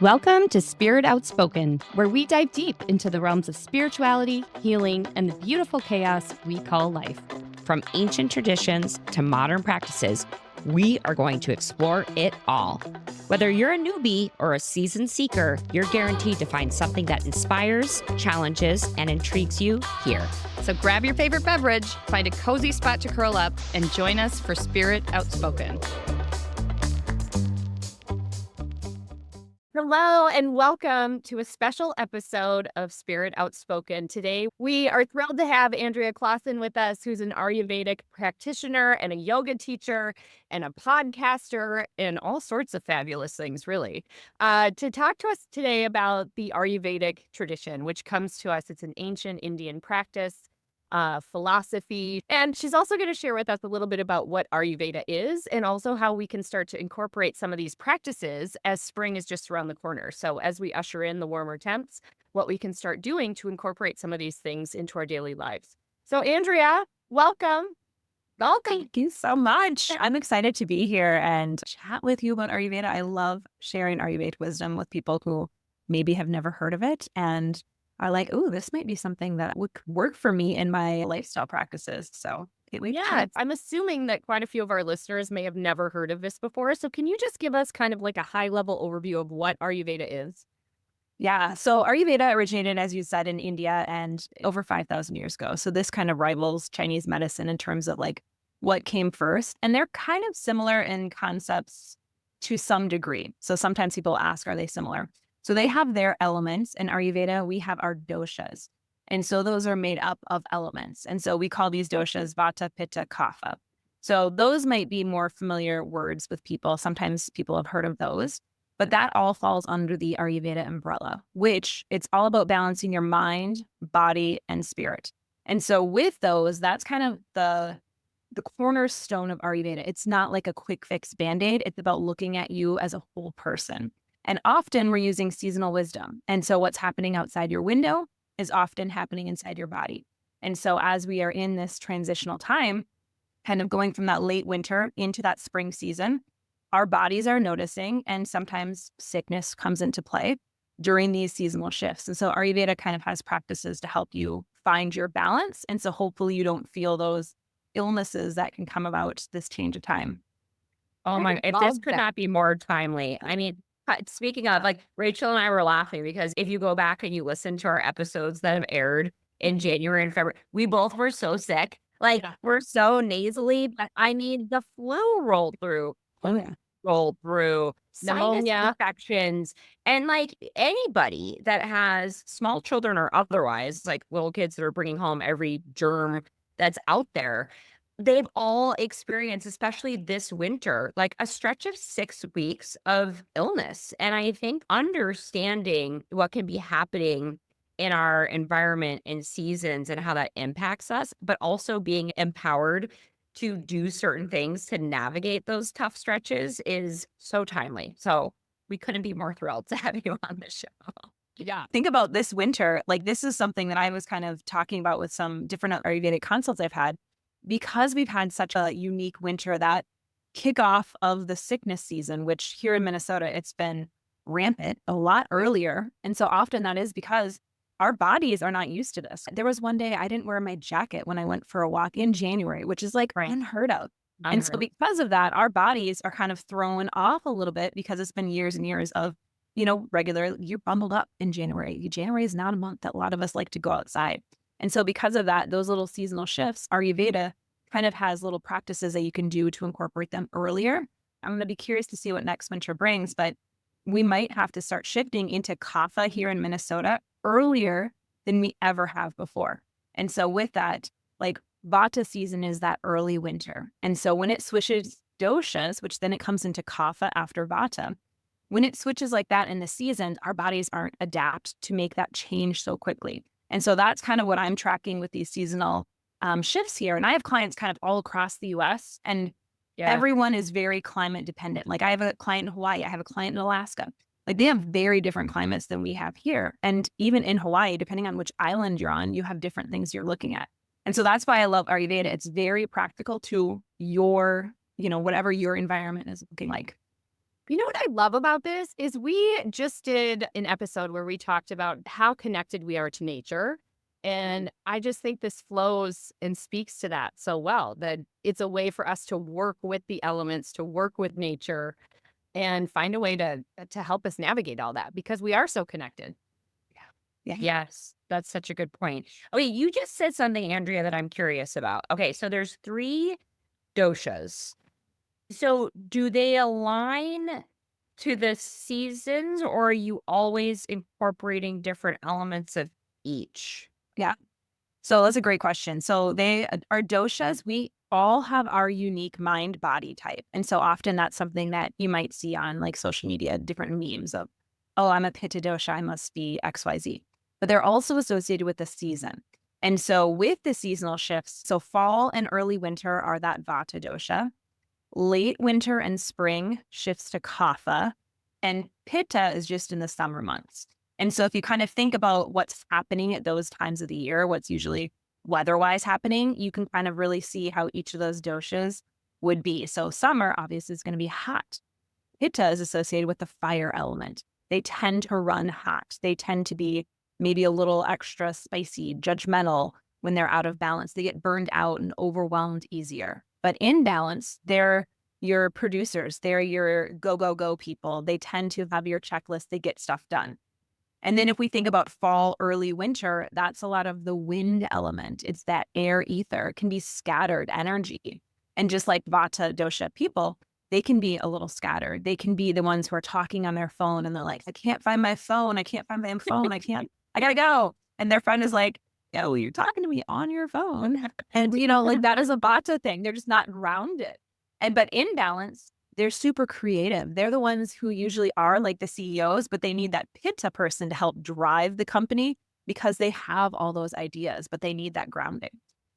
Welcome to Spirit Outspoken, where we dive deep into the realms of spirituality, healing, and the beautiful chaos we call life. From ancient traditions to modern practices, we are going to explore it all. Whether you're a newbie or a seasoned seeker, you're guaranteed to find something that inspires, challenges, and intrigues you here. So grab your favorite beverage, find a cozy spot to curl up, and join us for Spirit Outspoken. Hello and welcome to a special episode of Spirit Outspoken. Today, we are thrilled to have Andrea Claussen with us, who's an Ayurvedic practitioner and a yoga teacher and a podcaster and all sorts of fabulous things, really, to talk to us today about the Ayurvedic tradition, which comes to us. It's an ancient Indian practice. Philosophy. And she's also going to share with us a little bit about what Ayurveda is and also how we can start to incorporate some of these practices as spring is just around the corner. So as we usher in the warmer temps, what we can start doing to incorporate some of these things into our daily lives. So Andrea, welcome. Thank you so much. I'm excited to be here and chat with you about Ayurveda. I love sharing Ayurvedic wisdom with people who maybe have never heard of it and are like, oh, this might be something that would work for me in my lifestyle practices. So I'm assuming that quite a few of our listeners may have never heard of this before. So can you just give us kind of like a high level overview of what Ayurveda is? Yeah. So Ayurveda originated, as you said, in India and over 5,000 years ago. So this kind of rivals Chinese medicine in terms of like what came first. And they're kind of similar in concepts to some degree. So sometimes people ask, are they similar? So they have their elements. In Ayurveda, we have our doshas. And so those are made up of elements. And so we call these doshas Vata, Pitta, Kapha. So those might be more familiar words with people. Sometimes people have heard of those, but that all falls under the Ayurveda umbrella, which it's all about balancing your mind, body, and spirit. And so with those, that's kind of the cornerstone of Ayurveda. It's not like a quick fix Band-Aid. It's about looking at you as a whole person. And often we're using seasonal wisdom. And so what's happening outside your window is often happening inside your body. And so as we are in this transitional time, kind of going from that late winter into that spring season, our bodies are noticing, and sometimes sickness comes into play during these seasonal shifts. And so Ayurveda kind of has practices to help you find your balance. And so hopefully you don't feel those illnesses that can come about this change of time. Oh my, if this could not be more timely. I mean, speaking of, like, Rachel and I were laughing because if you go back and you listen to our episodes that have aired in January and February, we both were so sick. Like, we're so nasally, but I mean, the flu rolled through. Rolled through, pneumonia, infections, and like anybody that has small children or otherwise, like little kids that are bringing home every germ that's out there, they've all experienced, especially this winter, like a stretch of 6 weeks of illness. And I think understanding what can be happening in our environment and seasons and how that impacts us, but also being empowered to do certain things to navigate those tough stretches is so timely. So we couldn't be more thrilled to have you on the show. Yeah. Think about this winter. Like, this is something that I was kind of talking about with some different Ayurvedic consults I've had. Because we've had such a unique winter, that kickoff of the sickness season, which here in Minnesota, it's been rampant a lot earlier. And so often that is because our bodies are not used to this. There was one day I didn't wear my jacket when I went for a walk in January, which is like unheard of. And so because of that, our bodies are kind of thrown off a little bit because it's been years and years of, regular, you're bundled up in January. January is not a month that a lot of us like to go outside. And so because of that, those little seasonal shifts, Ayurveda kind of has little practices that you can do to incorporate them earlier. I'm going to be curious to see what next winter brings, but we might have to start shifting into Kapha here in Minnesota earlier than we ever have before. And so with that, like, Vata season is that early winter. And so when it switches doshas, which then it comes into Kapha after Vata, when it switches like that in the seasons, our bodies aren't adapt to make that change so quickly. And so that's kind of what I'm tracking with these seasonal shifts here. And I have clients kind of all across the US, and everyone is very climate dependent. Like, I have a client in Hawaii, I have a client in Alaska. Like, they have very different climates than we have here. And even in Hawaii, depending on which island you're on, you have different things you're looking at. And so that's why I love Ayurveda. It's very practical to your, whatever your environment is looking like. You know what I love about this is we just did an episode where we talked about how connected we are to nature. And I just think this flows and speaks to that so well, that it's a way for us to work with the elements, to work with nature and find a way to help us navigate all that because we are so connected. Yeah. Yes, that's such a good point. Okay, you just said something, Andrea, that I'm curious about. Okay, so there's 3 doshas. So do they align to the seasons, or are you always incorporating different elements of each? Yeah. So that's a great question. So they are doshas. We all have our unique mind body type. And so often that's something that you might see on like social media, different memes of, oh, I'm a Pitta dosha, I must be XYZ. But they're also associated with the season. And so with the seasonal shifts, so fall and early winter are that Vata dosha. Late winter and spring shifts to Kapha, and Pitta is just in the summer months. And so if you kind of think about what's happening at those times of the year, what's usually weather-wise happening, you can kind of really see how each of those doshas would be. So summer obviously is going to be hot. Pitta is associated with the fire element. They tend to run hot. They tend to be maybe a little extra spicy, judgmental when they're out of balance. They get burned out and overwhelmed easier. But in balance, they're your producers. They're your go, go, go people. They tend to have your checklist. They get stuff done. And then if we think about fall, early winter, that's a lot of the wind element. It's that air ether. It can be scattered energy. And just like Vata dosha people, they can be a little scattered. They can be the ones who are talking on their phone and they're like, I can't find my phone. I can't find my phone. I gotta go. And their friend is like, yo, you're talking to me on your phone. And, like that is a Vata thing. They're just not grounded. But in balance, they're super creative. They're the ones who usually are like the CEOs, but they need that Pitta person to help drive the company because they have all those ideas, but they need that grounding.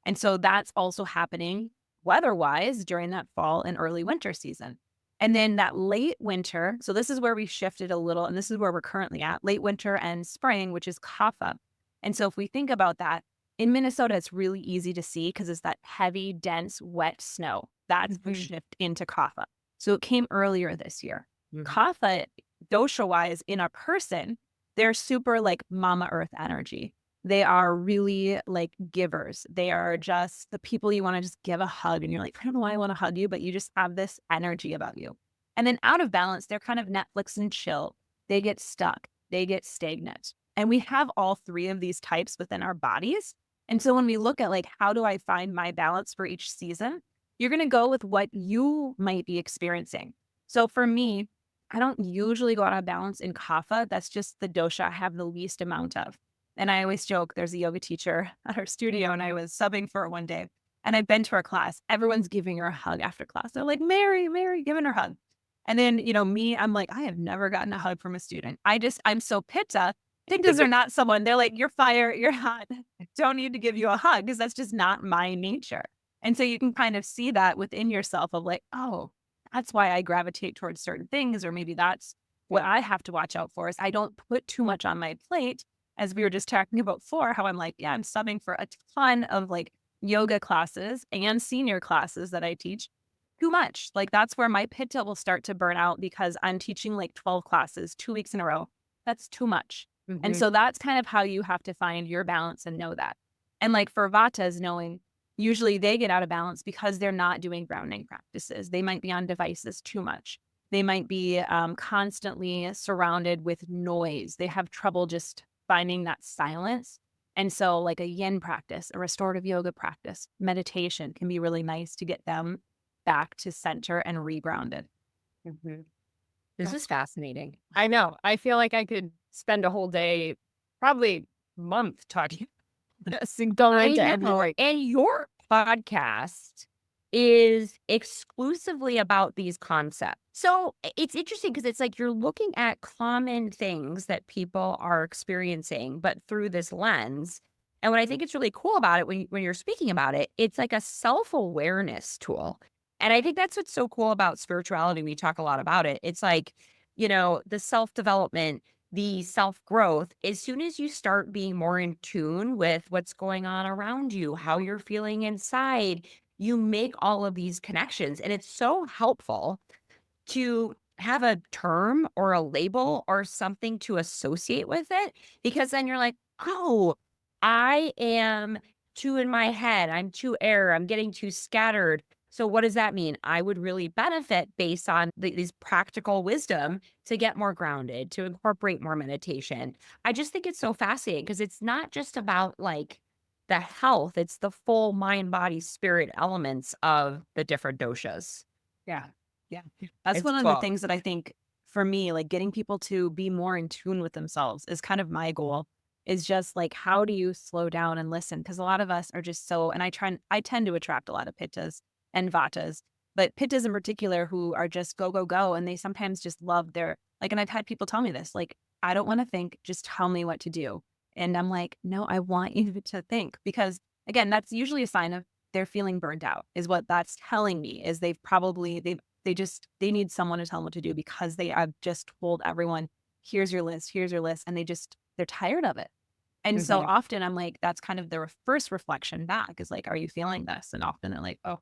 And so that's also happening weather-wise during that fall and early winter season. And then that late winter, so this is where we shifted a little, and this is where we're currently at, late winter and spring, which is Kapha. And so if we think about that, in Minnesota, it's really easy to see because it's that heavy, dense, wet snow. That's the shift into Kapha. So it came earlier this year. Kapha, dosha-wise, in a person, they're super like Mama Earth energy. They are really like givers. They are just the people you want to just give a hug. And you're like, I don't know why I want to hug you, but you just have this energy about you. And then out of balance, they're kind of Netflix and chill. They get stuck. They get stagnant. And we have all 3 of these types within our bodies. And so when we look at like, how do I find my balance for each season? You're going to go with what you might be experiencing. So for me, I don't usually go out of balance in Kapha. That's just the dosha I have the least amount of. And I always joke, there's a yoga teacher at our studio and I was subbing for her one day. And I've been to her class. Everyone's giving her a hug after class. They're like, Mary, giving her a hug. And then, me, I'm like, I have never gotten a hug from a student. I'm so Pitta. Pittas are not someone, they're like, you're fire, you're hot. Don't need to give you a hug because that's just not my nature. And so you can kind of see that within yourself of like, oh, that's why I gravitate towards certain things. Or maybe that's what I have to watch out for is I don't put too much on my plate. As we were just talking about before, how I'm like, yeah, I'm subbing for a ton of like yoga classes and senior classes that I teach. Too much. Like that's where my Pitta will start to burn out because I'm teaching like 12 classes 2 weeks in a row. That's too much. And so that's kind of how you have to find your balance and know that. And like for Vatas, knowing usually they get out of balance because they're not doing grounding practices. They might be on devices too much. They might be constantly surrounded with noise. They have trouble just finding that silence. And so like a yin practice, a restorative yoga practice, meditation can be really nice to get them back to center and regrounded. This is fascinating. I know. I feel like I could spend a whole day, probably month talking. I know. And your podcast is exclusively about these concepts. So it's interesting because it's like you're looking at common things that people are experiencing, but through this lens. And what I think is really cool about it when you're speaking about it, it's like a self-awareness tool. And I think that's what's so cool about spirituality. We talk a lot about it. It's like, the self-development, the self-growth, as soon as you start being more in tune with what's going on around you, how you're feeling inside, you make all of these connections. And it's so helpful to have a term or a label or something to associate with it, because then you're like, oh, I am too in my head. I'm too air. I'm getting too scattered. So what does that mean? I would really benefit based on these practical wisdom to get more grounded, to incorporate more meditation. I just think it's so fascinating because it's not just about like the health, it's the full mind, body, spirit elements of the different doshas. Yeah. Yeah. That's It's one of the cool. things that I think for me, like getting people to be more in tune with themselves is kind of my goal. Is just like, how do you slow down and listen? Because a lot of us are just so, and I tend to attract a lot of pittas and vatas, but pittas in particular who are just go, go, go. And they sometimes just love their, like, and I've had people tell me this, like, I don't want to think, just tell me what to do. And I'm like, no, I want you to think, because again, that's usually a sign of they're feeling burned out, is what that's telling me. Is they need someone to tell them what to do, because they have just told everyone, here's your list, and they're tired of it. And so Mhm. often I'm like, that's kind of the first reflection back is like, are you feeling this? And often they're like, oh,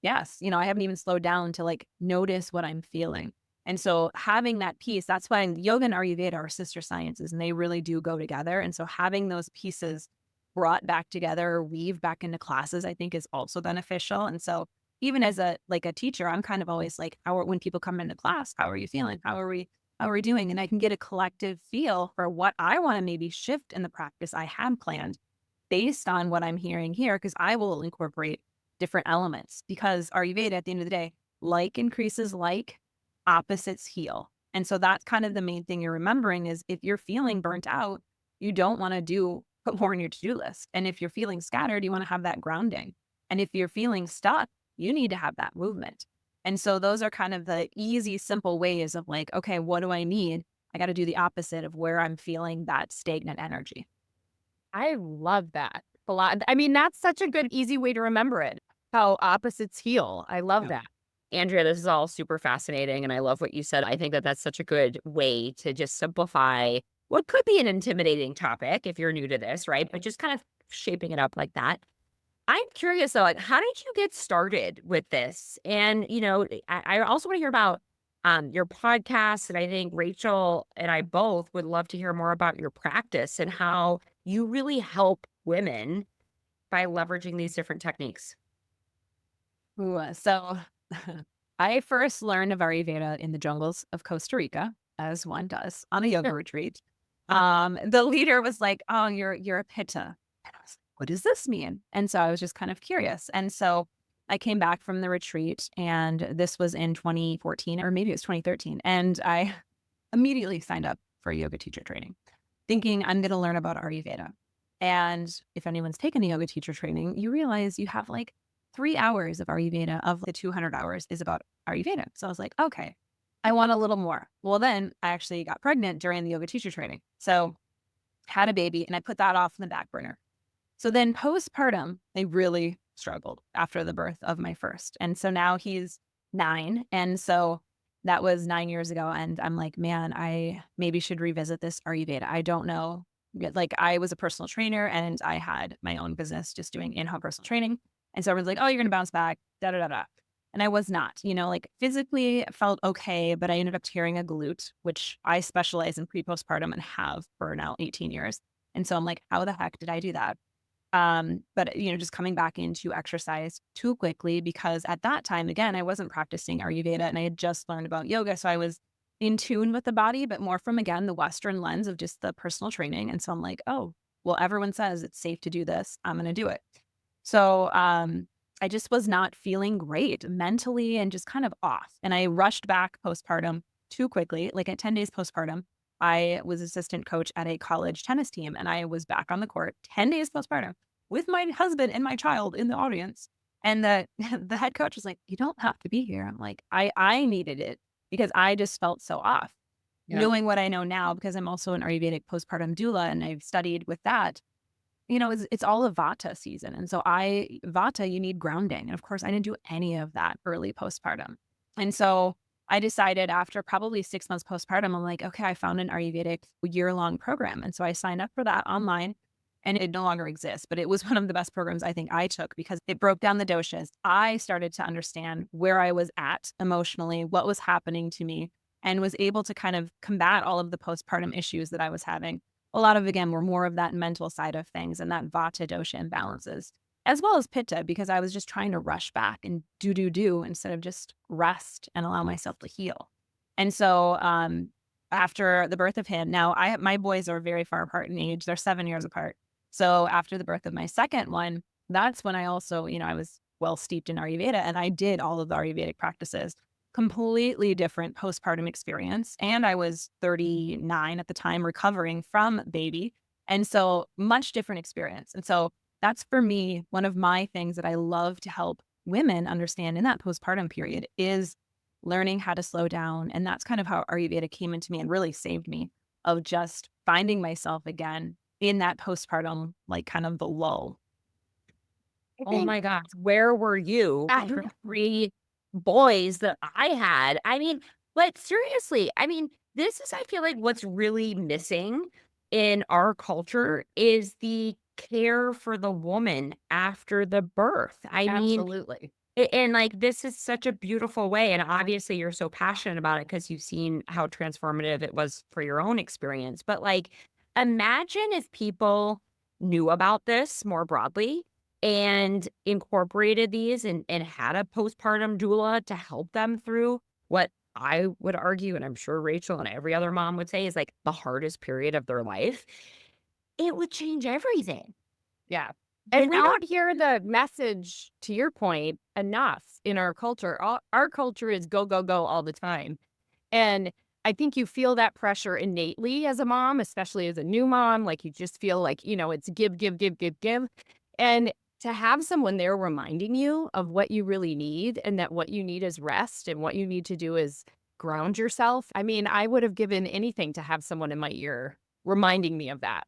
yes. I haven't even slowed down to like notice what I'm feeling. And so having that piece, that's why yoga and Ayurveda are sister sciences, and they really do go together. And so having those pieces brought back together or weaved back into classes, I think is also beneficial. And so even as a teacher, I'm kind of always like, when people come into class, how are you feeling? How are we doing? And I can get a collective feel for what I want to maybe shift in the practice I had planned based on what I'm hearing here, because I will incorporate different elements, because Ayurveda, at the end of the day, like increases like, opposites heal. And so that's kind of the main thing you're remembering is if you're feeling burnt out, you don't want to put more on your to-do list. And if you're feeling scattered, you want to have that grounding. And if you're feeling stuck, you need to have that movement. And so those are kind of the easy, simple ways of like, okay, what do I need? I got to do the opposite of where I'm feeling that stagnant energy. I love that a lot. I mean, that's such a good, easy way to remember it. How opposites heal. I love Yeah. that. Andrea, this is all super fascinating. And I love what you said. I think that that's such a good way to just simplify what could be an intimidating topic if you're new to this, right? But just kind of shaping it up like that. I'm curious though, like, how did you get started with this? And, I also want to hear about your podcast. And I think Rachel and I both would love to hear more about your practice and how you really help women by leveraging these different techniques. So I first learned of Ayurveda in the jungles of Costa Rica, as one does, on a yoga retreat. The leader was like, "Oh, you're a Pitta," and I was like, "What does this mean?" And so I was just kind of curious. And so I came back from the retreat, and this was in 2014, or maybe it was 2013, and I immediately signed up for yoga teacher training, thinking I'm going to learn about Ayurveda. And if anyone's taken a yoga teacher training, you realize you have like 3 hours of Ayurveda of the 200 hours is about Ayurveda. So I was like, okay, I want a little more. Well, then I actually got pregnant during the yoga teacher training. So had a baby, and I put that off in the back burner. So then postpartum, I really struggled after the birth of my first. And so now he's 9. And so that was 9 years ago. And I'm like, man, I maybe should revisit this Ayurveda. I don't know. Like, I was a personal trainer and I had my own business just doing in-home personal training. And so everyone's like, oh, you're going to bounce back, da, da, da, da. And I was not, like physically it felt okay, but I ended up tearing a glute, which I specialize in pre-postpartum and have for now 18 years. And so I'm like, how the heck did I do that? But just coming back into exercise too quickly, because at that time, again, I wasn't practicing Ayurveda and I had just learned about yoga. So I was in tune with the body, but more from, again, the Western lens of just the personal training. And so I'm like, oh, well, everyone says it's safe to do this. I'm going to do it. So, I just was not feeling great mentally and just kind of off. And I rushed back postpartum too quickly. Like at 10 days postpartum, I was assistant coach at a college tennis team, and I was back on the court 10 days postpartum with my husband and my child in the audience. And the the head coach was like, "You don't have to be here." I'm like, I needed it because I just felt so off. Yeah. Knowing what I know now, because I'm also an Ayurvedic postpartum doula and I've studied with that, it's all a Vata season. And so Vata, you need grounding. And of course, I didn't do any of that early postpartum. And so I decided after probably 6 months postpartum, I'm like, okay, I found an Ayurvedic year-long program. And so I signed up for that online. and it no longer exists. But it was one of the best programs I think I took because it broke down the doshas. I started to understand where I was at emotionally, what was happening to me, and was able to kind of combat all of the postpartum issues that I was having. A lot of, again, were more of that mental side of things and that Vata dosha imbalances, as well as Pitta, because I was just trying to rush back and do instead of just rest and allow myself to heal. And so after the birth of him, now my boys are very far apart in age. They're 7 years apart. So after the birth of my second one, that's when I also, I was well steeped in Ayurveda and I did all of the Ayurvedic practices. Completely different postpartum experience. And I was 39 at the time recovering from baby. And so much different experience. And so that's for me, one of my things that I love to help women understand in that postpartum period is learning how to slow down. And that's kind of how Ayurveda came into me and really saved me of just finding myself again in that postpartum, like kind of the lull. Oh my gosh, where were you for 3 boys that I had? I mean, but seriously, I mean, this is, I feel like what's really missing in our culture is the care for the woman after the birth. I mean, Absolutely. and like this is such a beautiful way. And obviously, you're so passionate about it because you've seen how transformative it was for your own experience. But like, imagine if people knew about this more broadly and incorporated these and had a postpartum doula to help them through what I would argue, and I'm sure Rachel and every other mom would say is like the hardest period of their life. It would change everything. Yeah. And You we know? don't hear the message, to your point, enough in our culture. Our culture is go, go, go all the time. And I think you feel that pressure innately as a mom, especially as a new mom. Like you just feel like, it's give, give, give, give, give. And to have someone there reminding you of what you really need and that what you need is rest and what you need to do is ground yourself. I mean, I would have given anything to have someone in my ear reminding me of that.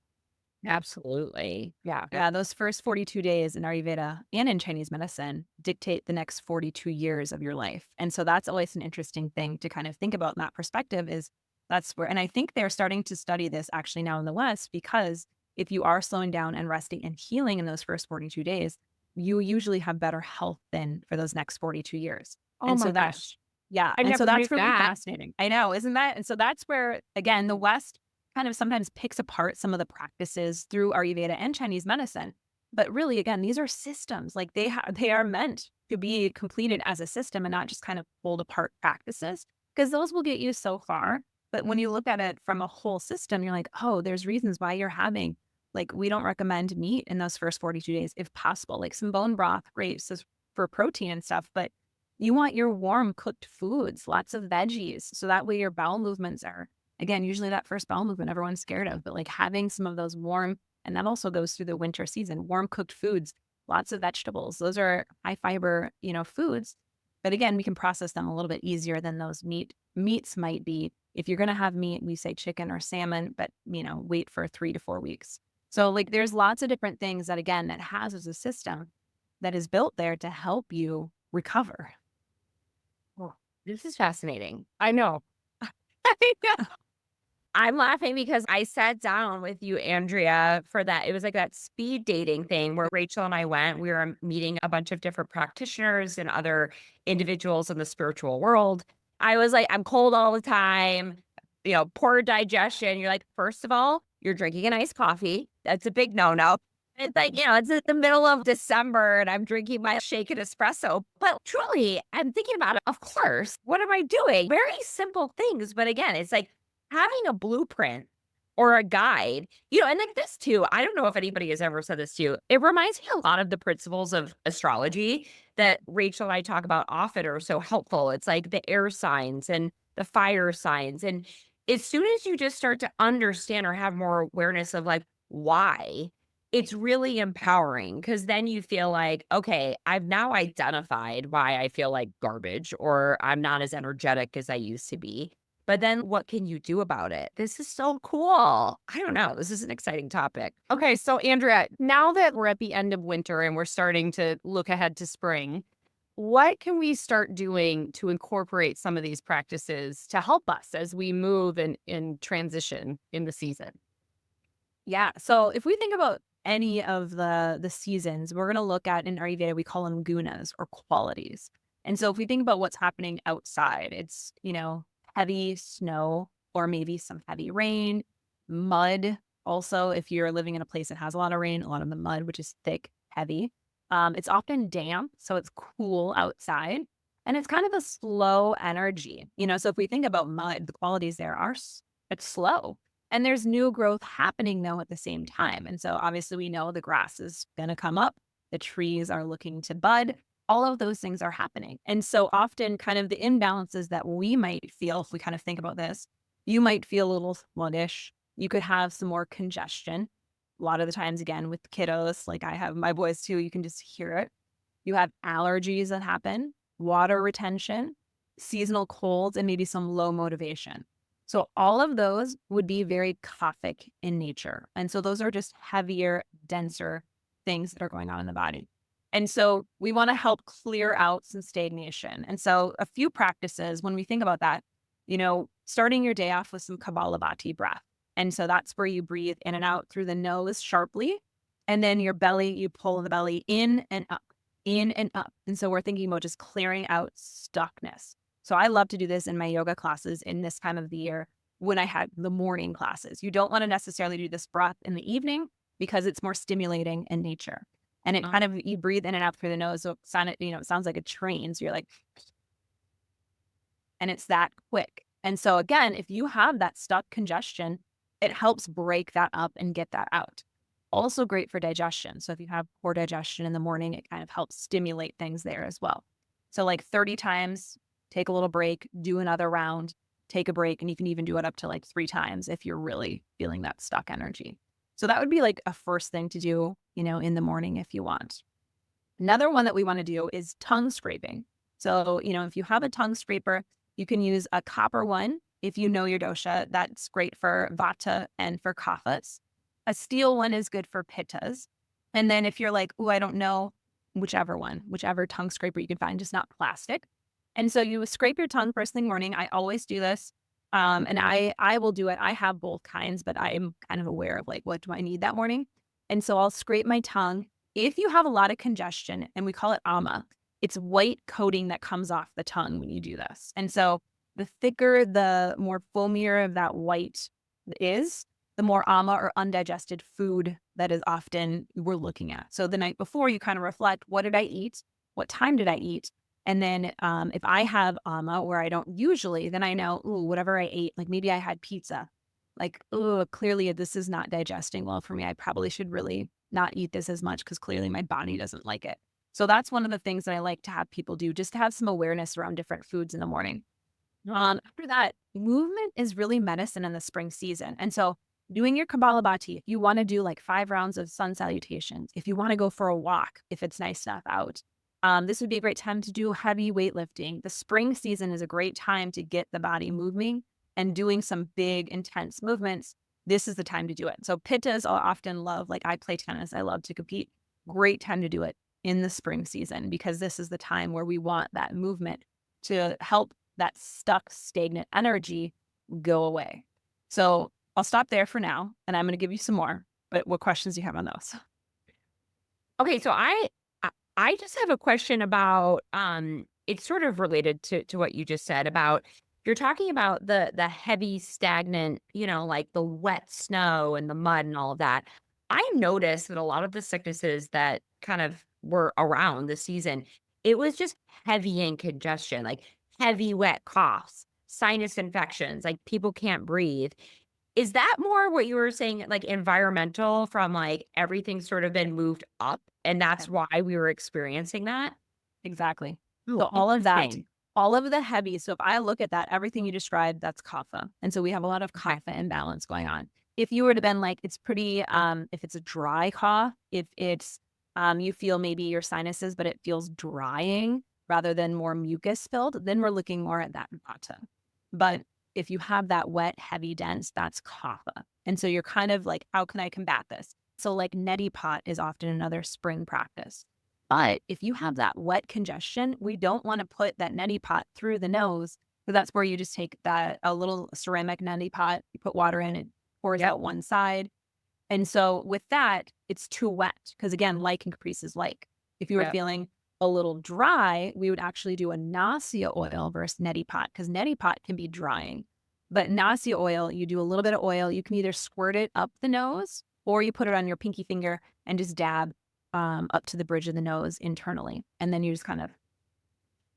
Absolutely. Yeah. Yeah, those first 42 days in Ayurveda and in Chinese medicine dictate the next 42 years of your life. And so that's always an interesting thing to kind of think about in that perspective is that's where, and I think they're starting to study this actually now in the West, because if you are slowing down and resting and healing in those first 42 days, you usually have better health than for those next 42 years. Oh And my so that's, gosh. yeah. I And so never knew that's really that. fascinating. I know, isn't that? And so that's where, again, the West kind of sometimes picks apart some of the practices through Ayurveda and Chinese medicine. But really, again, these are systems. Like they are meant to be completed as a system and not just kind of pulled apart practices, because those will get you so far. But when you look at it from a whole system, you're like, oh, there's reasons why you're having, like, we don't recommend meat in those first 42 days if possible, like some bone broth, great, so for protein and stuff. But you want your warm cooked foods, lots of veggies. So that way your bowel movements are, again, usually that first bowel movement everyone's scared of, but like having some of those warm, and that also goes through the winter season, warm cooked foods, lots of vegetables. Those are high fiber, foods. But again, we can process them a little bit easier than those meats might be. If you're going to have meat, we say chicken or salmon, but wait for 3 to 4 weeks. So like there's lots of different things that, again, that has as a system that is built there to help you recover. Oh, this is fascinating. I know. I'm laughing because I sat down with you, Andrea, for that. It was like that speed dating thing where Rachel and I went. We were meeting a bunch of different practitioners and other individuals in the spiritual world. I was like, I'm cold all the time, poor digestion. You're like, first of all, you're drinking an iced coffee. That's a big no-no. It's like, it's in the middle of December and I'm drinking my shaken espresso. But truly, I'm thinking about it. Of course, what am I doing? Very simple things. But again, it's like, having a blueprint or a guide, and like this too, I don't know if anybody has ever said this to you. It reminds me a lot of the principles of astrology that Rachel and I talk about often are so helpful. It's like the air signs and the fire signs. And as soon as you just start to understand or have more awareness of like why, it's really empowering because then you feel like, okay, I've now identified why I feel like garbage or I'm not as energetic as I used to be. But then what can you do about it? This is so cool. I don't know. This is an exciting topic. Okay, so Andrea, now that we're at the end of winter and we're starting to look ahead to spring, what can we start doing to incorporate some of these practices to help us as we move and transition in the season? Yeah. So if we think about any of the seasons, we're going to look at in Ayurveda, we call them gunas or qualities. And so if we think about what's happening outside, it's, heavy snow or maybe some heavy rain, mud. Also, if you're living in a place that has a lot of rain, a lot of the mud, which is thick, heavy. It's often damp, so it's cool outside. And it's kind of a slow energy, So if we think about mud, the qualities there are, it's slow. And there's new growth happening though at the same time. And so obviously we know the grass is going to come up, the trees are looking to bud, all of those things are happening. And so often kind of the imbalances that we might feel, if we kind of think about this, you might feel a little sluggish. You could have some more congestion. A lot of the times, again, with kiddos, like I have my boys too, you can just hear it. You have allergies that happen, water retention, seasonal colds, and maybe some low motivation. So all of those would be very kaphic in nature. And so those are just heavier, denser things that are going on in the body. And so we want to help clear out some stagnation. And so a few practices, when we think about that, starting your day off with some Kapalabhati breath. And so that's where you breathe in and out through the nose sharply. And then your belly, you pull the belly in and up, in and up. And so we're thinking about just clearing out stuckness. So I love to do this in my yoga classes in this time of the year when I had the morning classes. You don't want to necessarily do this breath in the evening because it's more stimulating in nature. And it kind of, you breathe in and out through the nose. So it sounds like a train. So you're like, and it's that quick. And so again, if you have that stuck congestion, it helps break that up and get that out. Also great for digestion. So if you have poor digestion in the morning, it kind of helps stimulate things there as well. So like 30 times, take a little break, do another round, take a break, and you can even do it up to like 3 times if you're really feeling that stuck energy. So that would be like a first thing to do, in the morning if you want. Another one that we want to do is tongue scraping. So, if you have a tongue scraper, you can use a copper one. If you know your dosha, that's great for Vata and for Kaphas. A steel one is good for Pittas. And then if you're like, I don't know, whichever tongue scraper you can find, just not plastic. And so you scrape your tongue first thing morning. I always do this. And I will do it. I have both kinds, but I'm kind of aware of like, what do I need that morning? And so I'll scrape my tongue. If you have a lot of congestion, and we call it ama, it's white coating that comes off the tongue when you do this. And so the thicker, the more foamier of that white is, the more ama or undigested food that is often we're looking at. So the night before, you kind of reflect, what did I eat? What time did I eat? And then if I have ama where I don't usually, then I know, whatever I ate, like maybe I had pizza. Like, clearly this is not digesting well for me. I probably should really not eat this as much because clearly my body doesn't like it. So that's one of the things that I like to have people do, just to have some awareness around different foods in the morning. After that, movement is really medicine in the spring season. And so doing your Kapalabhati, if you want to do like 5 rounds of sun salutations, if you want to go for a walk, if it's nice enough out, this would be a great time to do heavy weightlifting. The spring season is a great time to get the body moving and doing some big, intense movements. This is the time to do it. So Pittas I often love, like I play tennis, I love to compete. Great time to do it in the spring season because this is the time where we want that movement to help that stuck, stagnant energy go away. So I'll stop there for now, and I'm going to give you some more. But what questions do you have on those? Okay, so I just have a question about it's sort of related to what you just said about you're talking about the heavy stagnant, like the wet snow and the mud and all of that. I noticed that a lot of the sicknesses that kind of were around this season, it was just heavy in congestion, like heavy wet coughs, sinus infections, like people can't breathe. Is that more what you were saying, like environmental from like everything sort of been moved up and that's why we were experiencing that? Exactly. Ooh, So all of that, interesting. all of the heavy. So if I look at that, everything you described, that's kapha. And so we have a lot of kapha imbalance going on. If you were to been like, it's pretty, if it's a dry cough, if it's, you feel maybe your sinuses, but it feels drying rather than more mucus filled, then we're looking more at that vata. But if you have that wet, heavy, dense, that's kapha. And so you're kind of like, how can I combat this? So like neti pot is often another spring practice. But if you have that wet congestion, we don't want to put that neti pot through the nose. So that's where you just take a little ceramic neti pot, you put water in it, pours out one side. And so with that, it's too wet because again, like increases like. If you were feeling a little dry, we would actually do a Nasya oil versus neti pot because neti pot can be drying. But Nasya oil, you do a little bit of oil. You can either squirt it up the nose or you put it on your pinky finger and just dab up to the bridge of the nose internally. And then you just kind of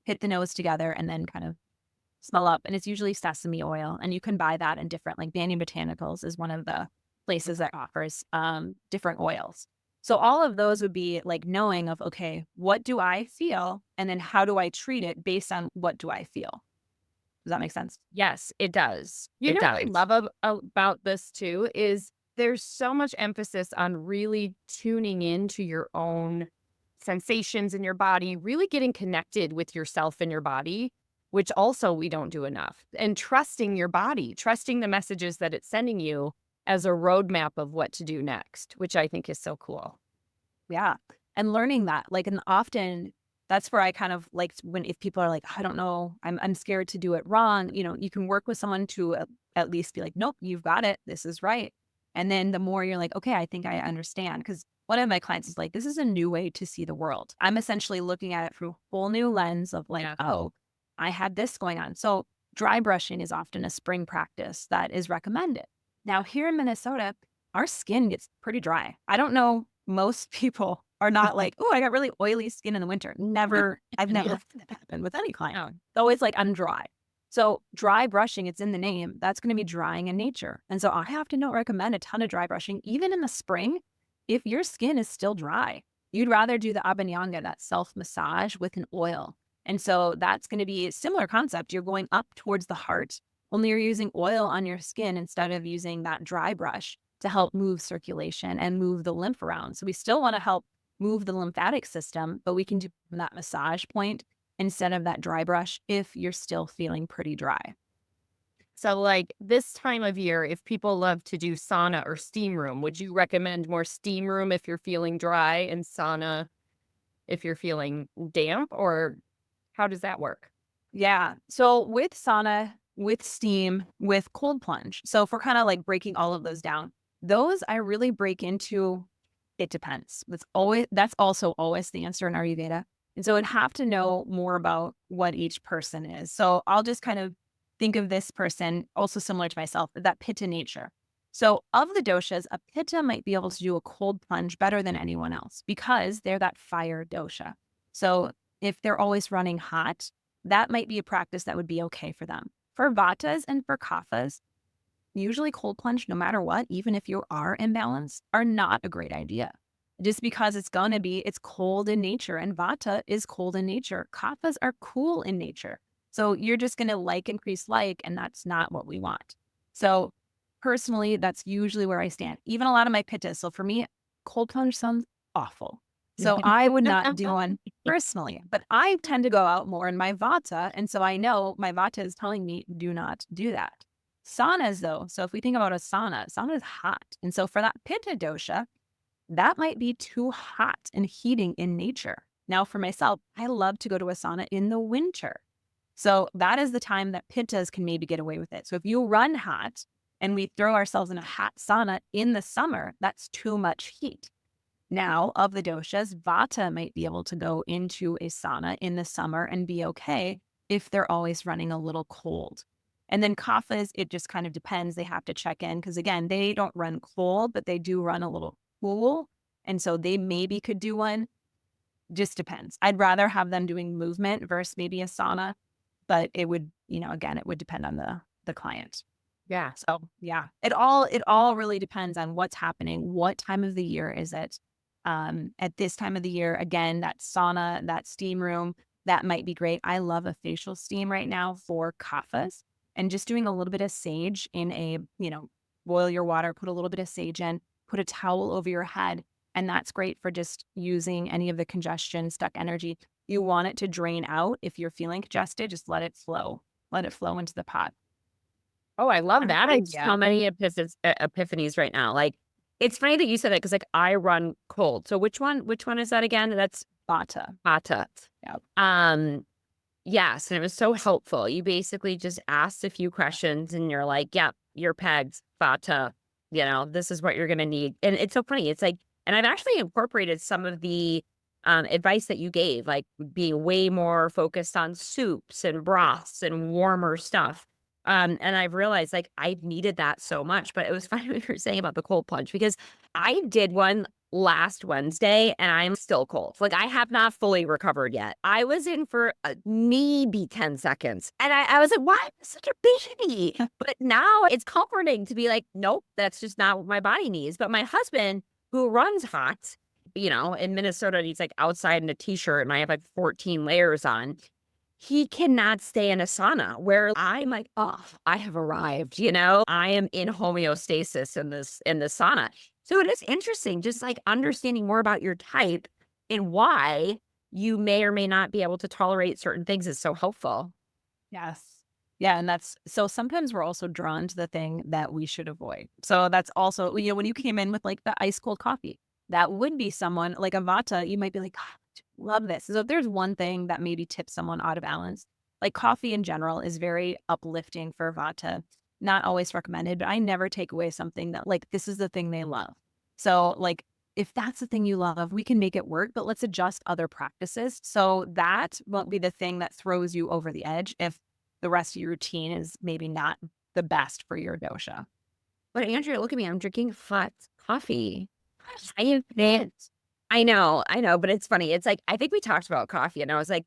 hit the nose together and then kind of smell up. And it's usually sesame oil. And you can buy that in different, like Banyan Botanicals is one of the places that offers different oils. So all of those would be like knowing of, okay, what do I feel? And then how do I treat it based on what do I feel? Does that make sense? Yes, it does. You It know what I does. love about this too is there's so much emphasis on really tuning into your own sensations in your body, really getting connected with yourself and your body, which also we don't do enough. And trusting your body, trusting the messages that it's sending you as a roadmap of what to do next, which I think is so cool. Yeah. And learning that, like, and often that's where I kind of like when, if people are like, I don't know, I'm scared to do it wrong, you know, you can work with someone to at least be like, nope, you've got it. This is right. And then the more you're like, okay, I think I understand. Because one of my clients is like, this is a new way to see the world. I'm essentially looking at it through a whole new lens of like, oh, I had this going on. So dry brushing is often a spring practice that is recommended. Now, here in Minnesota, our skin gets pretty dry. I don't know, most people are not like, oh, I got really oily skin in the winter. Never, I've never had that happen with any client. No. It's always like, I'm dry. So dry brushing, it's in the name, that's going to be drying in nature. And so I have to recommend a ton of dry brushing, even in the spring, if your skin is still dry. You'd rather do the abhyanga, that self-massage with an oil. And so that's going to be a similar concept. You're going up towards the heart, only you're using oil on your skin instead of using that dry brush to help move circulation and move the lymph around. So we still want to help move the lymphatic system, but we can do that massage point instead of that dry brush if you're still feeling pretty dry. So like this time of year, if people love to do sauna or steam room, would you recommend more steam room if you're feeling dry and sauna if you're feeling damp, or how does that work? Yeah. So with sauna, with steam, with cold plunge. So if we're kind of like breaking all of those down, those I really break into, it depends. That's also always the answer in Ayurveda. And so I'd have to know more about what each person is. So I'll just kind of think of this person also similar to myself, that Pitta nature. So of the doshas, a Pitta might be able to do a cold plunge better than anyone else because they're that fire dosha. So if they're always running hot, that might be a practice that would be okay for them. For Vatas and for Kaphas, usually cold plunge, no matter what, even if you are imbalanced, are not a great idea. Just because it's cold in nature, and Vata is cold in nature. Kaphas are cool in nature. So you're just going to increase and that's not what we want. So personally, that's usually where I stand. Even a lot of my Pittas. So for me, cold plunge sounds awful. So I would not do one personally, but I tend to go out more in my Vata. And so I know my Vata is telling me, do not do that. Saunas though. So if we think about a sauna is hot. And so for that Pitta dosha, that might be too hot and heating in nature. Now for myself, I love to go to a sauna in the winter. So that is the time that Pittas can maybe get away with it. So if you run hot and we throw ourselves in a hot sauna in the summer, that's too much heat. Now, of the doshas, Vata might be able to go into a sauna in the summer and be okay if they're always running a little cold. And then Kaphas, it just kind of depends. They have to check in because, again, they don't run cold, but they do run a little cool. And so they maybe could do one. Just depends. I'd rather have them doing movement versus maybe a sauna, but it would, again, it would depend on the client. Yeah. So yeah, it all really depends on what's happening. What time of the year is it? At this time of the year, again, that sauna, that steam room, that might be great. I love a facial steam right now for Kaphas, and just doing a little bit of sage in a, boil your water, put a little bit of sage in, put a towel over your head. And that's great for just using any of the congestion, stuck energy. You want it to drain out. If you're feeling congested, just let it flow. Let it flow into the pot. Oh, I love that. I have Yeah. so many epiphanies right now. Like, it's funny that you said that because I run cold. So which one is that again? That's Vata. Vata. Yeah. Yes. And it was so helpful. You basically just asked a few questions and you're like, yep, you're pegged, Vata. this is what you're going to need. And it's so funny. It's like, and I've actually incorporated some of the advice that you gave, like being way more focused on soups and broths and warmer stuff. And I've realized like I've needed that so much. But it was funny what you were saying about the cold plunge, because I did one last Wednesday and I'm still cold. Like I have not fully recovered yet. I was in for maybe 10 seconds and I was like, why am I such a baby? But now it's comforting to be like, nope, that's just not what my body needs. But my husband, who runs hot, in Minnesota, he's like outside in a t-shirt and I have like 14 layers on. He cannot stay in a sauna, where I'm like, oh, I have arrived, I am in homeostasis in this sauna. So it is interesting, just like understanding more about your type and why you may or may not be able to tolerate certain things is so helpful. Yes. Yeah. And so sometimes we're also drawn to the thing that we should avoid. So that's also, when you came in with like the ice cold coffee, that would be someone like a Vata, you might be like, God, love this. So if there's one thing that maybe tips someone out of balance, like coffee in general is very uplifting for Vata. Not always recommended, but I never take away something that like, this is the thing they love. So like, if that's the thing you love, we can make it work, but let's adjust other practices. So that won't be the thing that throws you over the edge if the rest of your routine is maybe not the best for your dosha. But Andrea, look at me. I'm drinking hot coffee. I am fit. I know, but it's funny. It's like, I think we talked about coffee and I was like,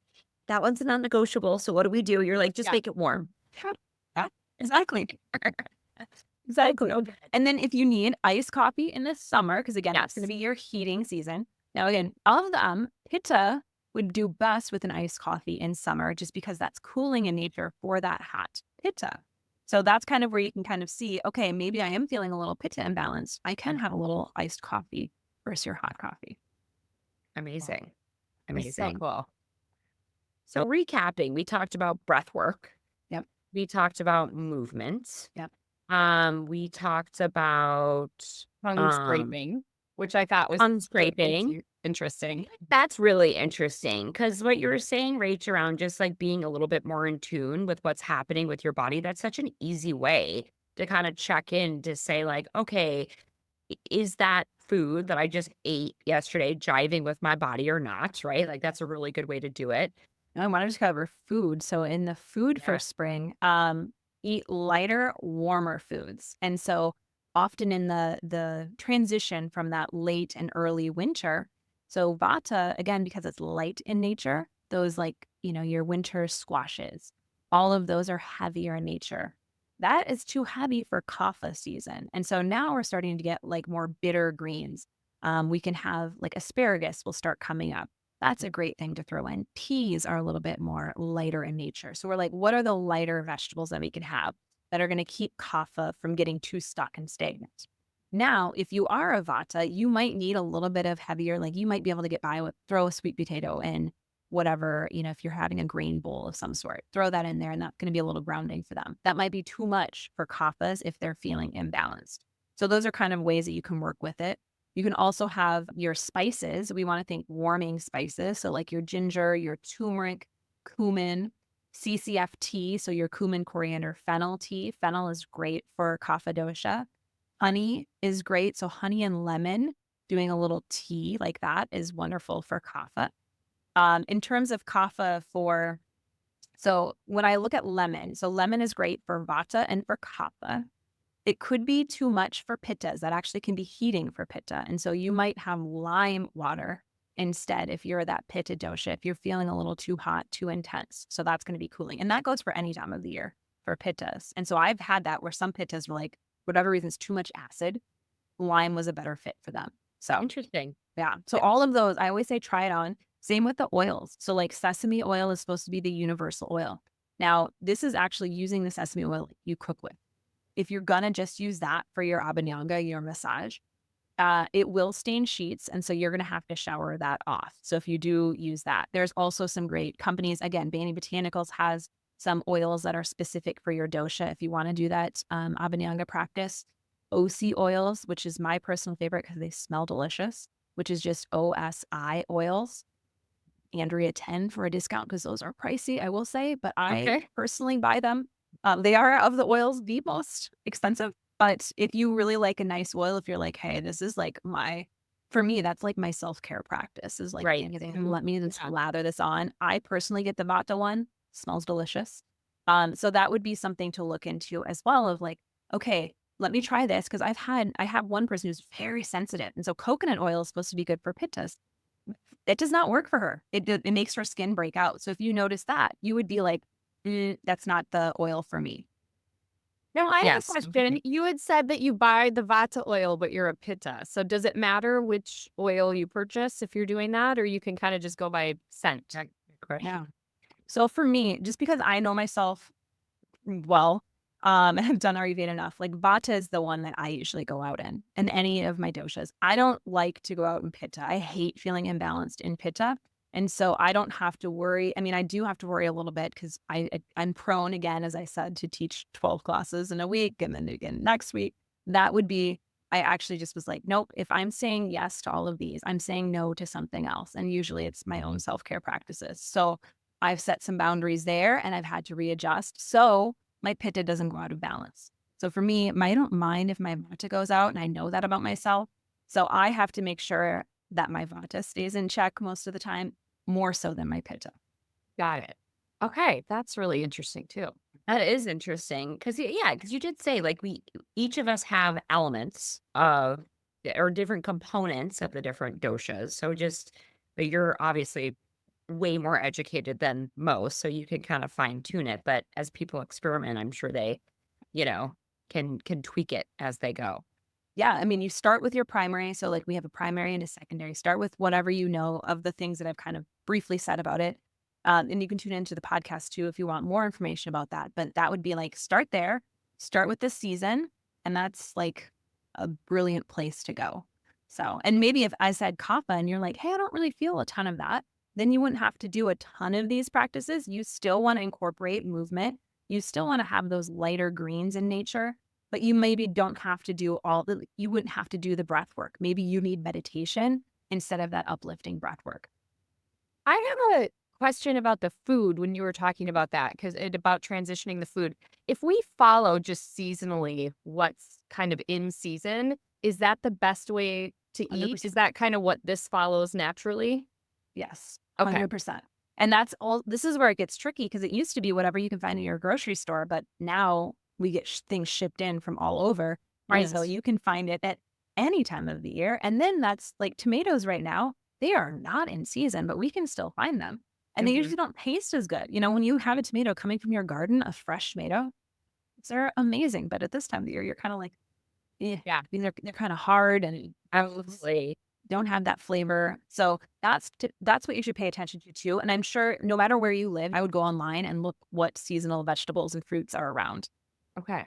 that one's a non-negotiable. So what do we do? You're like, just make it warm. Yeah, exactly. Exactly. And then if you need iced coffee in the summer, because again, that's going to be your heating season. Now, again, of them, Pitta would do best with an iced coffee in summer, just because that's cooling in nature for that hot Pitta. So that's kind of where you can kind of see, okay, maybe I am feeling a little Pitta imbalanced. I can have a little iced coffee versus your hot coffee. Amazing. So cool. So recapping, we talked about breath work. Yep. We talked about movement. Yep. We talked about Tongue scraping, which I thought was tongue scraping. Interesting. That's really interesting, because what you were saying, Rach, around just like being a little bit more in tune with what's happening with your body, that's such an easy way to kind of check in to say like, okay, is that food that I just ate yesterday jiving with my body or not, right? Like that's a really good way to do it. I want to just cover food. So in the food for spring, eat lighter, warmer foods. And so often in the transition from that late and early winter, so Vata, again, because it's light in nature, those like, your winter squashes, all of those are heavier in nature. That is too heavy for Kapha season. And so now we're starting to get like more bitter greens. We can have like asparagus will start coming up. That's a great thing to throw in. Peas are a little bit more lighter in nature. So we're like, what are the lighter vegetables that we can have that are going to keep Kapha from getting too stuck and stagnant? Now, if you are a Vata, you might need a little bit of heavier, like you might be able to get by with, throw a sweet potato in whatever, if you're having a grain bowl of some sort, throw that in there and that's going to be a little grounding for them. That might be too much for Kaphas if they're feeling imbalanced. So those are kind of ways that you can work with it. You can also have your spices. We want to think warming spices. So like your ginger, your turmeric, cumin, CCF tea. So your cumin, coriander, fennel tea. Fennel is great for Kapha dosha. Honey is great. So honey and lemon, doing a little tea like that is wonderful for Kapha. In terms of Kapha so when I look at lemon, so lemon is great for Vata and for Kapha. It could be too much for Pittas. That actually can be heating for Pitta. And so you might have lime water instead if you're that Pitta dosha, if you're feeling a little too hot, too intense. So that's going to be cooling. And that goes for any time of the year for Pittas. And so I've had that where some Pittas were like, whatever reason, it's too much acid. Lime was a better fit for them. So interesting. Yeah. So all of those, I always say try it on. Same with the oils. So like sesame oil is supposed to be the universal oil. Now, this is actually using the sesame oil you cook with. If you're going to just use that for your abhyanga, your massage, it will stain sheets. And so you're going to have to shower that off. So if you do use that, there's also some great companies. Again, Bani Botanicals has some oils that are specific for your dosha. If you want to do that abhyanga practice, OC oils, which is my personal favorite because they smell delicious, which is just OSI oils. Andrea 10 for a discount because those are pricey, I will say, but I personally buy them. They are of the oils the most expensive. But if you really like a nice oil, if you're like, hey, this is like for me, that's like my self-care practice is like, Right. let me just lather this on. I personally get the Vata one, smells delicious. So that would be something to look into as well of like, okay, let me try this. Cause I have one person who's very sensitive. And so coconut oil is supposed to be good for pittas. It does not work for her. It makes her skin break out. So if you notice that, you would be like, that's not the oil for me. Now, I have a Yes. question. You had said that you buy the Vata oil, but you're a Pitta. So does it matter which oil you purchase if you're doing that, or you can kind of just go by scent? Yeah. So for me, just because I know myself well, and have done Ayurveda enough, like Vata is the one that I usually go out in any of my doshas. I don't like to go out in Pitta. I hate feeling imbalanced in Pitta. And so I don't have to worry. I mean, I do have to worry a little bit because I'm prone, again, as I said, to teach 12 classes in a week and then again next week. That would be, I actually just was like, nope, if I'm saying yes to all of these, I'm saying no to something else. And usually it's my own self-care practices. So I've set some boundaries there and I've had to readjust. So my Pitta doesn't go out of balance. So for me, I don't mind if my Vata goes out, and I know that about myself. So I have to make sure that my Vata stays in check most of the time, more so than my Pitta. Got it. Okay, that's really interesting too. That is interesting because because you did say like each of us have elements of or different components of the different doshas. So but you're obviously way more educated than most, so you can kind of fine tune it. But as people experiment, I'm sure they, you know, can tweak it as they go. Yeah, I mean, you start with your primary. So like we have a primary and a secondary. Start with whatever you know of the things that I've kind of briefly said about it. And you can tune into the podcast too if you want more information about that. But that would be like, start there, start with this season. And that's like a brilliant place to go. So, and maybe if I said Kapha and you're like, hey, I don't really feel a ton of that, then you wouldn't have to do a ton of these practices. You still want to incorporate movement. You still want to have those lighter greens in nature, but you maybe don't have to do you wouldn't have to do the breath work. Maybe you need meditation instead of that uplifting breath work. I have a question about the food when you were talking about that, because about transitioning the food. If we follow just seasonally what's kind of in season, is that the best way to eat? 100%. Is that kind of what this follows naturally? Yes, Okay. 100%. And that's all. This is where it gets tricky because it used to be whatever you can find in your grocery store, but now we get things shipped in from all over. Right. And so you can find it at any time of the year. And then that's like tomatoes right now, they are not in season, but we can still find them. And they usually don't taste as good. You know, when you have a tomato coming from your garden, a fresh tomato, they're amazing. But at this time of the year, you're kind of like, yeah. I mean, they're kind of hard and Absolutely. don't have that flavor. So that's what you should pay attention to too. And I'm sure no matter where you live, I would go online and look what seasonal vegetables and fruits are around. Okay.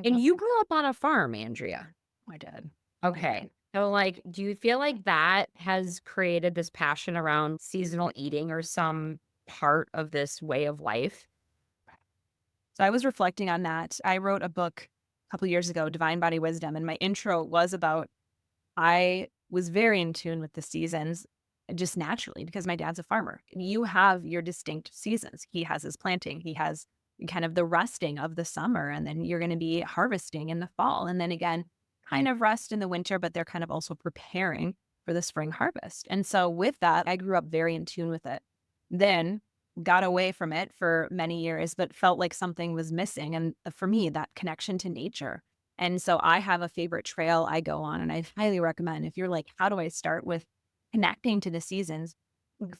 And you grew up on a farm, Andrea. I did. Okay. So, like, do you feel like that has created this passion around seasonal eating or some part of this way of life? So I was reflecting on that. I wrote a book a couple years ago, Divine Body Wisdom, and my intro was about I was very in tune with the seasons just naturally because my dad's a farmer. You have your distinct seasons. He has his planting. He has kind of the resting of the summer, and then you're going to be harvesting in the fall. And then again, kind of rest in the winter, but they're kind of also preparing for the spring harvest. And so with that, I grew up very in tune with it. Then got away from it for many years, but felt like something was missing. And for me, that connection to nature. And so I have a favorite trail I go on, and I highly recommend if you're like, how do I start with connecting to the seasons?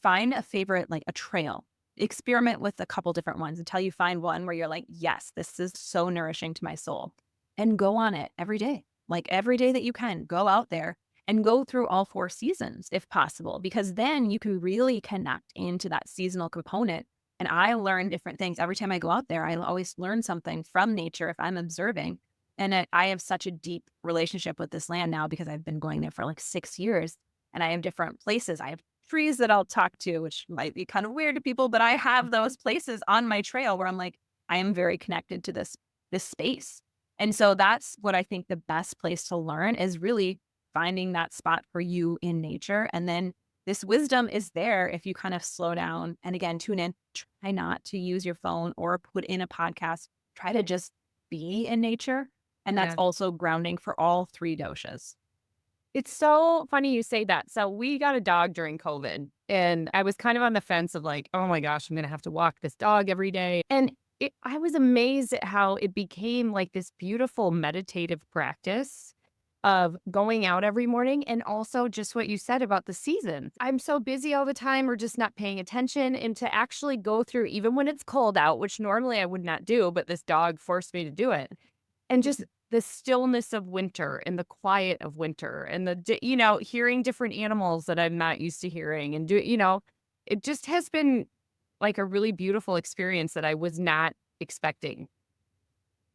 Find a favorite, like a trail. Experiment with a couple different ones until you find one where you're like, yes, this is so nourishing to my soul. And go on it every day. Like every day that you can, go out there and go through all 4 seasons if possible, because then you can really connect into that seasonal component. And I learn different things. Every time I go out there, I always learn something from nature if I'm observing. And I have such a deep relationship with this land now because I've been going there for like 6 years, and I have different places. I have trees that I'll talk to, which might be kind of weird to people, but I have those places on my trail where I'm like, I am very connected to this space. And so that's what I think the best place to learn is really finding that spot for you in nature. And then this wisdom is there if you kind of slow down and again, tune in, try not to use your phone or put in a podcast, try to just be in nature. And that's Yeah. also grounding for all 3 doshas. It's so funny you say that. So we got a dog during COVID, and I was kind of on the fence of like, oh my gosh, I'm going to have to walk this dog every day. And I was amazed at how it became like this beautiful meditative practice of going out every morning, and also just what you said about the seasons. I'm so busy all the time or just not paying attention, and to actually go through, even when it's cold out, which normally I would not do, but this dog forced me to do it. And just the stillness of winter and the quiet of winter and hearing different animals that I'm not used to hearing and it just has been like a really beautiful experience that I was not expecting.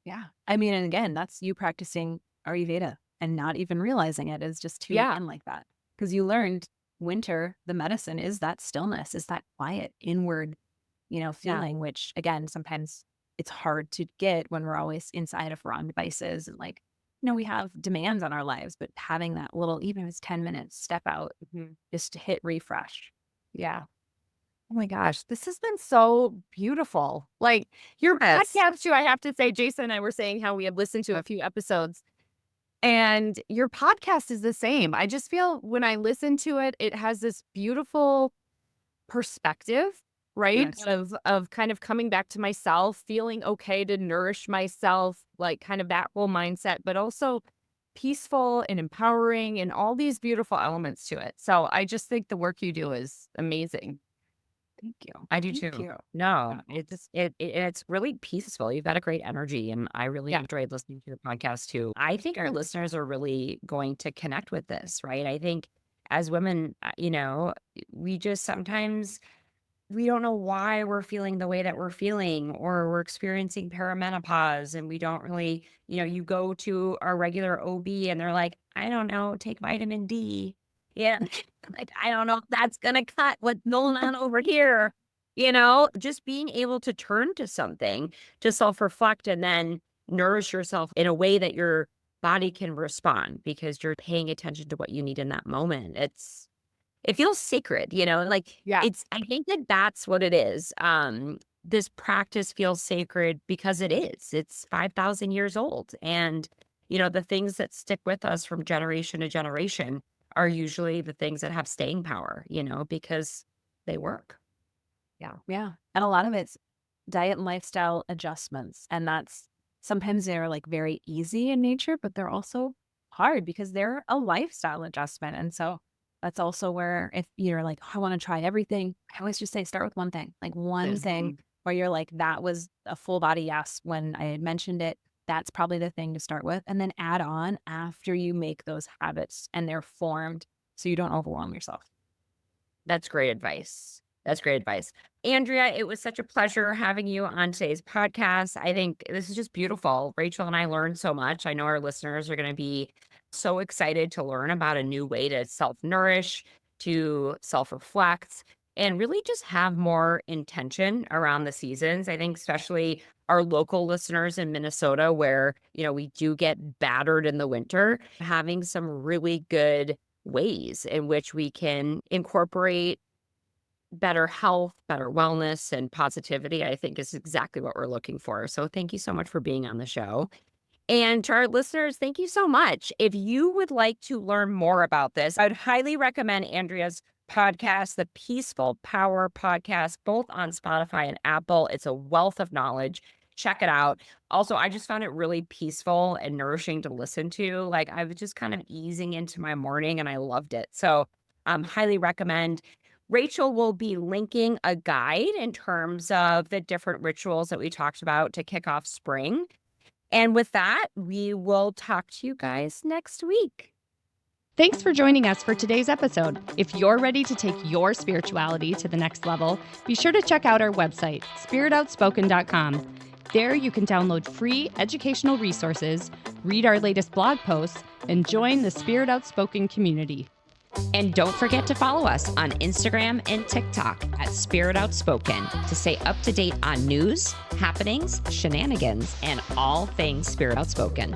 Yeah. I mean, and again, that's you practicing Ayurveda and not even realizing it is just tuning in like that. Because you learned winter, the medicine is that stillness, is that quiet, inward, feeling, which again, sometimes it's hard to get when we're always inside of wrong devices and we have demands on our lives, but having that little, even if it's 10 minutes, step out just to hit refresh. Yeah. Oh my gosh, this has been so beautiful. Like your podcast too, I have to say, Jason and I were saying how we had listened to a few episodes, and your podcast is the same. I just feel when I listen to it, it has this beautiful perspective, right? Yes. Of kind of coming back to myself, feeling okay to nourish myself, like kind of that whole mindset, but also peaceful and empowering and all these beautiful elements to it. So I just think the work you do is amazing. Thank you. I do Thank too. you. No, it's really peaceful. You've got a great energy, and I really Yeah. enjoyed listening to the podcast too. I think our listeners are really going to connect with this, right? I think as women, we just sometimes we don't know why we're feeling the way that we're feeling, or we're experiencing perimenopause, and we don't really, you go to our regular OB and they're like, I don't know, take vitamin D. Yeah. Like, I don't know if that's going to cut what's going on over here. Just being able to turn to something to self-reflect and then nourish yourself in a way that your body can respond because you're paying attention to what you need in that moment. It feels sacred, I think that that's what it is. This practice feels sacred because it is. It's 5,000 years old. And, the things that stick with us from generation to generation are usually the things that have staying power, because they work. Yeah. Yeah. And a lot of it's diet and lifestyle adjustments. And that's sometimes they're very easy in nature, but they're also hard because they're a lifestyle adjustment. And so that's also where if you're like, oh, I want to try everything, I always just say start with one thing, one thing where you're like, that was a full body yes when I had mentioned it. That's probably the thing to start with. And then add on after you make those habits and they're formed so you don't overwhelm yourself. That's great advice. Andrea, it was such a pleasure having you on today's podcast. I think this is just beautiful. Rachel and I learned so much. I know our listeners are going to be so excited to learn about a new way to self-nourish, to self-reflect, and really just have more intention around the seasons. I think especially our local listeners in Minnesota, where, we do get battered in the winter, having some really good ways in which we can incorporate better health, better wellness, and positivity, I think is exactly what we're looking for. So thank you so much for being on the show. And to our listeners, thank you so much. If you would like to learn more about this, I'd highly recommend Andrea's podcast, the Peaceful Power Podcast, both on Spotify and Apple. It's a wealth of knowledge. Check it out. Also, I just found it really peaceful and nourishing to listen to. I was just kind of easing into my morning and I loved it. So highly recommend. Rachel will be linking a guide in terms of the different rituals that we talked about to kick off spring. And with that, we will talk to you guys next week. Thanks for joining us for today's episode. If you're ready to take your spirituality to the next level, be sure to check out our website, spiritoutspoken.com. There you can download free educational resources, read our latest blog posts, and join the Spirit Outspoken community. And don't forget to follow us on Instagram and TikTok at Spirit Outspoken to stay up to date on news, happenings, shenanigans, and all things Spirit Outspoken.